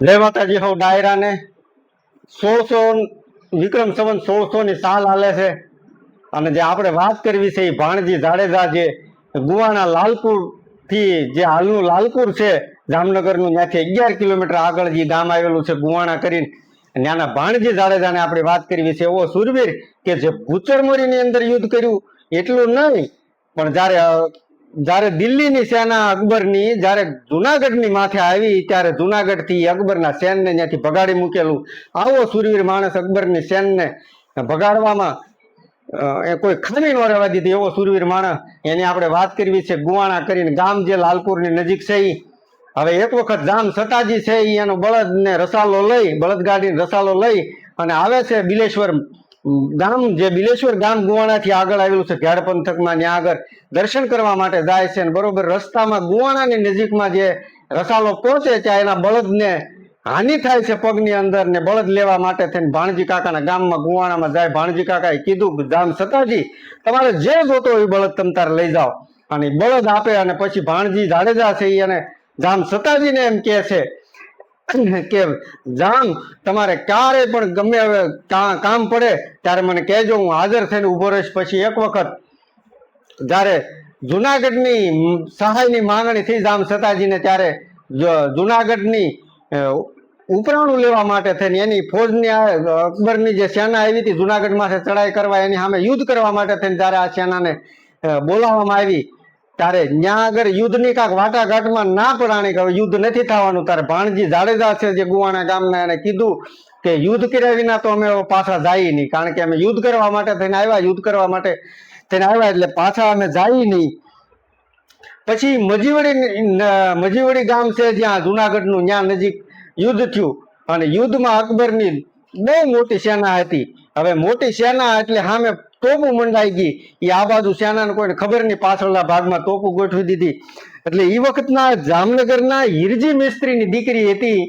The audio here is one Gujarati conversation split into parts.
જય માતાજી હો ડાયરાને 1600 વિક્રમ સંવત 1600 ની સાલ હાલે છે અને જે આપણે વાત કરવી છે એ ભાણજી જાડેજા જે ગુવાના લાલપુર થી જે હાલનું લાલપુર છે જામનગરનું ત્યાંથી 11 કિલોમીટર આગળ જે ગામ આવેલું છે ગુવાણા કરીને ત્યાંના ભાણજી જાડેજાને આપણે વાત કરવી છે. એવો સુરવીર કે જે ભૂચરમોરીની અંદર યુદ્ધ કર્યું એટલું નહીં પણ જ્યારે દિલ્હીની સેના અકબરની જ્યારે જુનાગઢની માથે આવી ત્યારે જુનાગઢથી અકબરના સેનને ત્યાંથી ભગાડી મૂકેલું આવો સુરવીર માણસ અકબરની સેનને ભગાડવામાં કોઈ ખામી ન રહેવા દીધી એવો સુરવીર માણસ એની આપણે વાત કરવી છે. ગુવાણા કરીને ગામ જે લાલપુરની નજીક છે એ હવે એક વખત જામ સતાજી છે એ એનો બળદને રસાલો લઈ બળદગાડીને રસાલો લઈ અને આવે છે બિલેશ્વર ગામ જે બિલેશ્વર ગામ ગુવાણાથી આગળ આવેલું છે ઘેડ પંથકમાં ત્યાં આગળ દર્શન કરવા માટે જાય છે અને બરોબર રસ્તામાં ગુવાણાની નજીકમાં જે રસાલો પહોંચે ત્યાં એના બળદને હાનિ થાય છે પગની અંદર ને બળદ લેવા માટે થઈને ભાણજી કાકાના ગામમાં ગુવાણામાં જાય. ભાણજી કાકાએ કીધું જામ સતાજી તમારે જે જોતો એ બળદ તમ તારે લઈ જાઓ અને બળદ આપે અને પછી ભાણજી જાડેજા છે અને જામ સતાજીને એમ કહે છે કે જામ તમારે ક્યારે પણ ગમે હવે કામ પડે ત્યારે મને કહેજો, હું હાજર થઈને ઉભો રહીશ. પછી એક વખત જ્યારે જુનાગઢની સહાયની માંગણી થઈ જામ સતાજીને ત્યારે જુનાગઢની ઉપરાણું લેવા માટે થઈને એની ફોજની અકબરની જે સેના આવી હતી જુનાગઢ માથે ચડાઈ કરવા એની સામે યુદ્ધ કરવા માટે થઈને ત્યારે આ સેનાને બોલાવવામાં આવી ત્યારે ત્યાં આગળ યુદ્ધની કાંક વાટાઘાટમાં ના પડાણી કે યુદ્ધ નથી થવાનું. ત્યારે ભાણજી જાડેજા છે જે ગુવાણા ગામના એને કીધું કે યુદ્ધ કર્યા વિના તો અમે પાછા જાય નહીં, કારણ કે અમે યુદ્ધ કરવા માટે થઈને આવ્યા, યુદ્ધ કરવા માટે થઈને આવ્યા એટલે પાછા અમે જાય નહીં. પછી મજીવડી ગામ છે જ્યાં જુનાગઢનું ત્યાં નજીક યુદ્ધ થયું અને યુદ્ધમાં અકબરની બહુ મોટી સેના હતી. હવે મોટી સેના એટલે સામે તોપું મંડાઈ ગઈ એ આ બાજુ સેનાને કોઈને ખબર નહીં, પાછળના ભાગમાં તોપું ગોઠવી દીધી. એટલે એ વખતના જામનગરના હિરજી મિસ્ત્રીની દીકરી હતી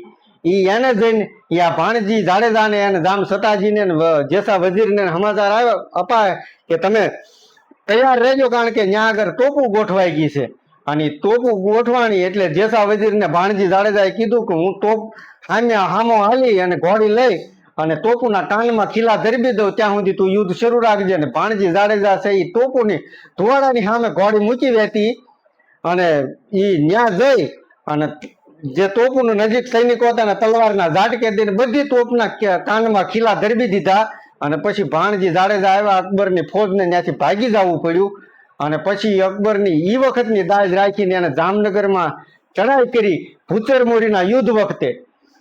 એને જઈને આ ભાણજી જાડેજાને અને જામ સતાજીને જેસા વજીરને સમાચાર અપાય કે તમે તૈયાર રહેજો, કારણ કે ત્યાં આગળ તોપું ગોઠવાઈ ગઈ છે. અને તોપું ગોઠવાણી એટલે જેસા વજીરને ભાણજી જાડેજાએ કીધું કે હું તોપ હામો હાલી અને ઘોડી લઈ અને તોપુના કાનમાં ખીલા ધરબી દઉં ત્યાં સુધી તું યુદ્ધ શરૂ રાખજે. અને ભાણજી જાડેજા છે એ તોપુની ધુવાડાની સામે ઘોડી મૂકી વેતી અને એ ત્યાં જઈ અને જે તોપુનું નજીક સૈનિકો હતા ને તલવારના ઝાટકે દઈને બધી તોપના કાનમાં ખીલા ધરબી દીધા. અને પછી ભાણજી જાડેજા આવ્યા, અકબરની ફોજને ત્યાંથી ભાગી જવું પડ્યું. અને પછી અકબરની એ વખતની દાજ રાખીને એને જામનગરમાં ચડાઈ કરી ભૂચરમોરીના યુદ્ધ વખતે.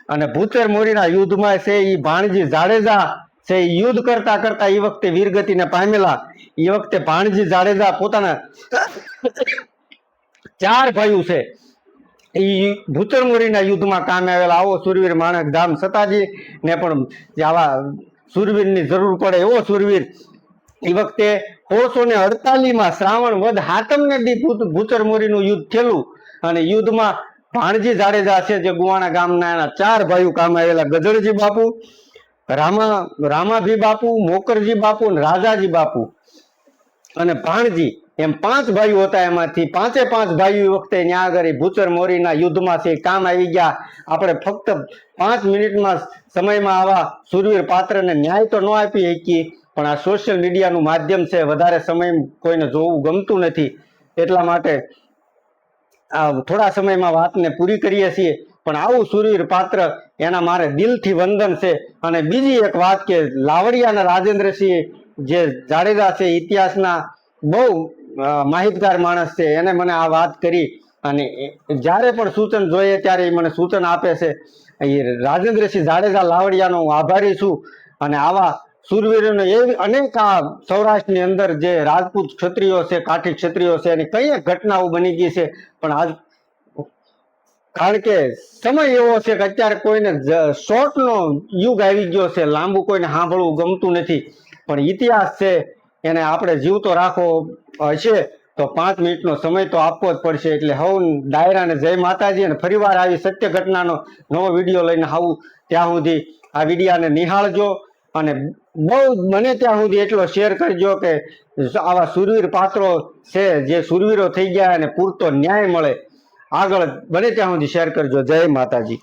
અને ભૂચરમોરીના યુદ્ધમાં છે એ ભાણજી જાડેજા છે એ યુદ્ધ કરતા કરતા એ વખતે વીરગતિને પામેલા. એ વખતે ભાણજી જાડેજા પોતાના 4 ભાઈઓ છે એ ભૂચરમોરીના યુદ્ધમાં કામે આવેલા. આવો સુરવીર માણસ જામ સતાજી ને પણ આવા સુરવીરની જરૂર પડે એવો સુરવીર. એ વખતે 1648માં શ્રાવણ વદ હાતમને દી ભૂચરમોરીનું યુદ્ધ થયેલું અને યુદ્ધમાં ભાણજી જાડેજા છે જે ગુવાણા ગામના એના 4 ભાઈઓ કામ આવેલા, ગજળજી બાપુ, રામાભી બાપુ, મોકરજી બાપુ અને રાજાજી બાપુ અને ભાણજી એમ 5 ભાઈઓ હતા. એમાંથી 5 ભાઈઓ વખતે ત્યાં આગળ ભૂચરમોરીના યુદ્ધમાં છે કામ આવી ગયા. આપણે ફક્ત 5 મિનિટમાં સમયમાં આવા સુરવીર પાત્રને ન્યાય તો ન આપી શકીએ, પણ આ સોશિયલ મીડિયાનું માધ્યમ છે, વધારે સમય કોઈને જોવું ગમતું નથી, એટલા માટે આ થોડા સમયમાં વાતને પૂરી કરીએ છીએ. પણ આવું સુરવીર પાત્ર એના મારે દિલથી વંદન છે. અને બીજી એક વાત કે લાવડિયાના રાજેન્દ્રસિંહ જે જાડેજા છે ઇતિહાસના બહુ માહિતગાર માણસ છે, એને મને આ વાત કરી અને જ્યારે પણ સૂચન જોઈએ ત્યારે એ મને સૂચન આપે છે. એ રાજેન્દ્રસિંહ જાડેજા લાવડિયાનો હું આભારી છું. અને આવા સુરવીરોને એવી અનેક આ સૌરાષ્ટ્રની અંદર જે રાજપૂત ક્ષત્રિયો છે, કાઠી ક્ષત્રિયો છે એની કઈ ઘટનાઓ બની ગઈ છે. પણ આજ કારણ કે સમય એવો છે કે અત્યારે કોઈને શોર્ટનો યુગ આવી ગયો છે, લાંબુ કોઈને સાંભળવું ગમતું નથી. પણ ઇતિહાસ છે એને આપણે જીવતો રાખવો હશે તો 5 મિનિટનો સમય તો આપવો જ પડશે. એટલે હવ ડાયરાને જય માતાજી. અને ફરીવાર આવી સત્ય ઘટનાનો નવો વિડીયો લઈને આવું ત્યાં સુધી આ વિડીયાને નિહાળજો અને બહુ બને ત્યાં સુધી એટલો શેર કરજો કે આવા સુરવીર પાત્રો છે જે સુરવીરો થઈ ગયા અને પૂરતો ન્યાય મળે. આગળ બને ત્યાં સુધી શેર કરજો. જય માતાજી.